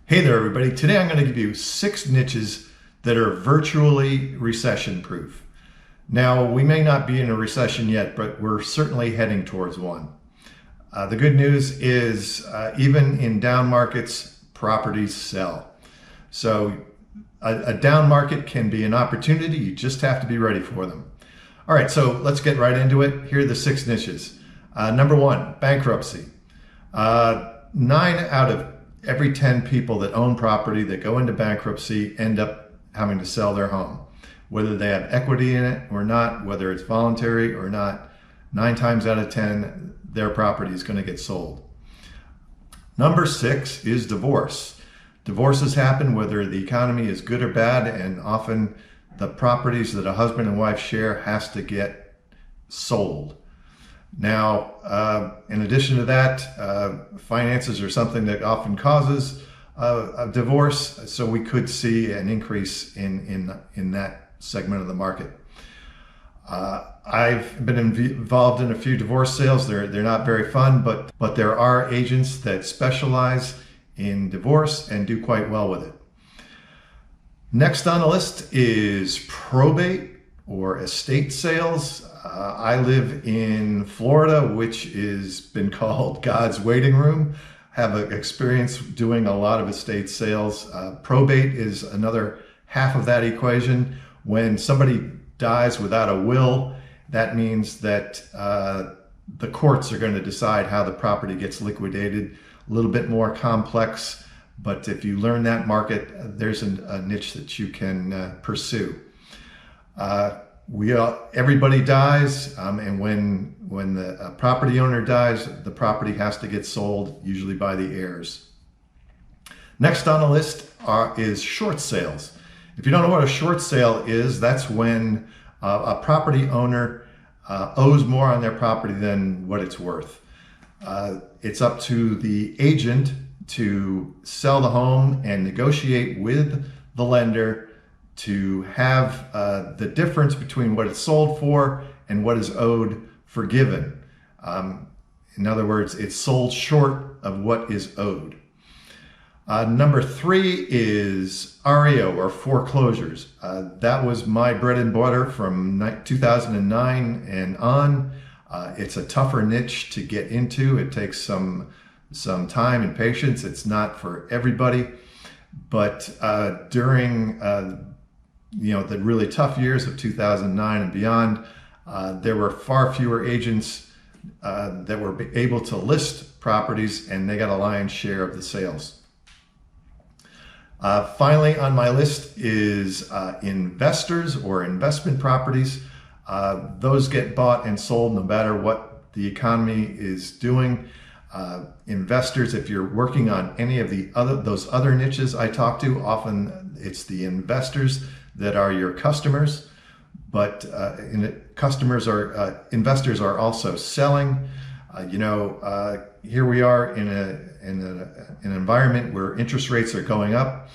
Hey there, everybody. Today I'm going to give you 6 niches that are virtually recession proof. Now, we may not be in a recession yet, but we're certainly heading towards one. The good news is even in down markets, properties sell. So a down market can be an opportunity. You just have to be ready for them. All right, so let's get right into it. Here are the 6 niches. Number 1, bankruptcy. 9 out of every 10 people that own property that go into bankruptcy end up having to sell their home. Whether they have equity in it or not, whether it's voluntary or not, 9 times out of 10, their property is going to get sold. Number 6 is divorce. Divorces happen whether the economy is good or bad, and often the properties that a husband and wife share has to get sold. Now, in addition to that, finances are something that often causes a divorce, so we could see an increase in that segment of the market. I've been involved in a few divorce sales. They're not very fun, but there are agents that specialize in divorce and do quite well with it. Next on the list is probate or estate sales. I live in Florida, which has been called God's waiting room. Have an experience doing a lot of estate sales. Probate is another half of that equation. When somebody dies without a will, that means that the courts are going to decide how the property gets liquidated. A little bit more complex, but if you learn that market, there's a niche that you can pursue. Everybody dies, and when the property owner dies, the property has to get sold, usually by the heirs. Next on the list is short sales. If you don't know what a short sale is, that's when a property owner owes more on their property than what it's worth. It's up to the agent to sell the home and negotiate with the lender to have the difference between what it's sold for and what is owed forgiven. In other words, it's sold short of what is owed. Number 3 is REO or foreclosures. That was my bread and butter from 2009 and on. It's a tougher niche to get into. It takes some time and patience. It's not for everybody, but during the really tough years of 2009 and beyond, there were far fewer agents that were able to list properties, and they got a lion's share of the sales. Finally on my list is investors or investment properties. Those get bought and sold no matter what the economy is doing. Investors, if you're working on any of those other niches I talked to, often it's the investors that are your customers, but investors are also selling. Here we are in an environment where interest rates are going up.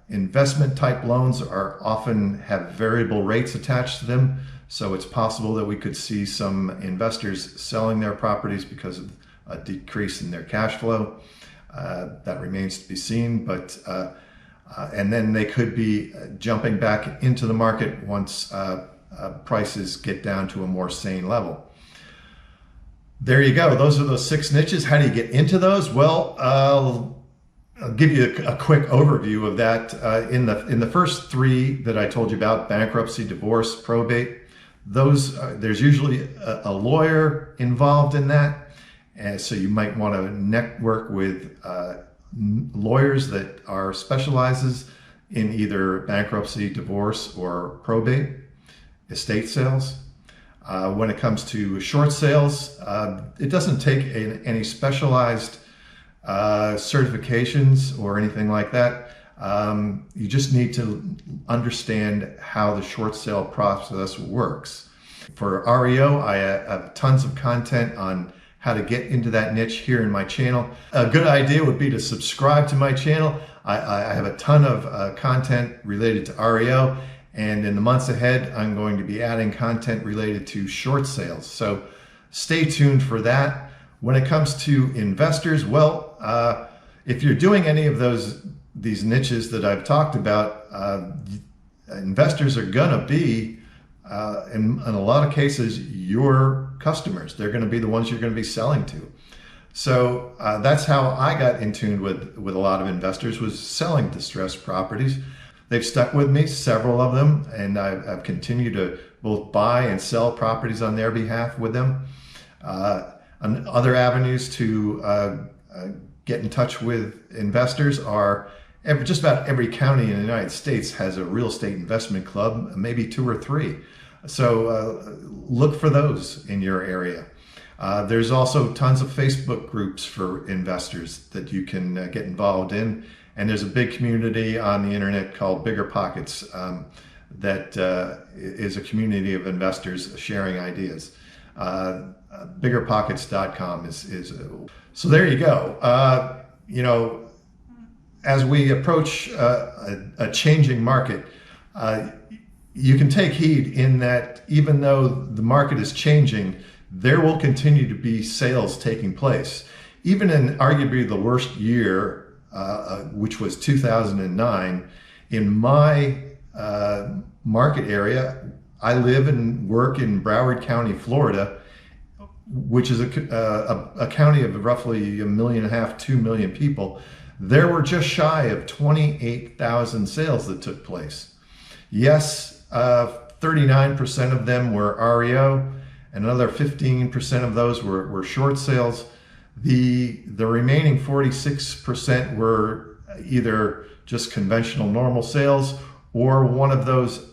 Investment type loans often have variable rates attached to them, so it's possible that we could see some investors selling their properties because of a decrease in their cash flow. That remains to be seen, but and then they could be jumping back into the market once prices get down to a more sane level. There you go. Those are those 6 niches. How do you get into those? Well, I'll give you a quick overview of that. In the first 3 that I told you about, bankruptcy, divorce, probate, there's usually a lawyer involved in that. And so you might want to network with lawyers that are specializes in either bankruptcy, divorce, or probate, estate sales. When it comes to short sales, it doesn't take any specialized certifications or anything like that. You just need to understand how the short sale process works. For REO, I have tons of content on how to get into that niche here in my channel. A good idea would be to subscribe to my channel. I have a ton of content related to REO, and in the months ahead, I'm going to be adding content related to short sales. So stay tuned for that. When it comes to investors, well, if you're doing any of these niches that I've talked about, investors are gonna be, in a lot of cases, your customers. They're gonna be the ones you're gonna be selling to. So that's how I got in tune with a lot of investors, was selling distressed properties. They've stuck with me, several of them, and I've continued to both buy and sell properties on their behalf with them. And other avenues to get in touch with investors are just about every county in the United States has a real estate investment club, maybe 2 or 3. So look for those in your area. There's also tons of Facebook groups for investors that you can get involved in. And there's a big community on the internet called BiggerPockets that is a community of investors sharing ideas. BiggerPockets.com is so there you go. You know, as we approach a changing market, you can take heed in that even though the market is changing, there will continue to be sales taking place. Even in arguably the worst year, which was 2009, in my market area, I live and work in Broward County, Florida, which is a county of roughly 1.5 million, 2 million people. There were just shy of 28,000 sales that took place. Yes, 39% of them were REO, and another 15% of those were short sales. The remaining 46% were either just conventional normal sales or one of those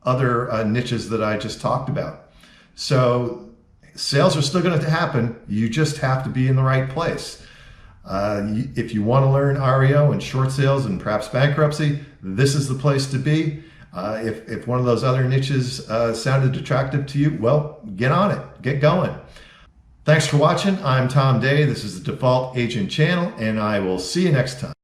other niches that I just talked about. So sales are still going to happen. You just have to be in the right place. If you want to learn REO and short sales and perhaps bankruptcy, this is the place to be. If one of those other niches sounded attractive to you, well, get on it, get going. Thanks for watching. I'm Tom Day. This is the Default Agent channel, and I will see you next time.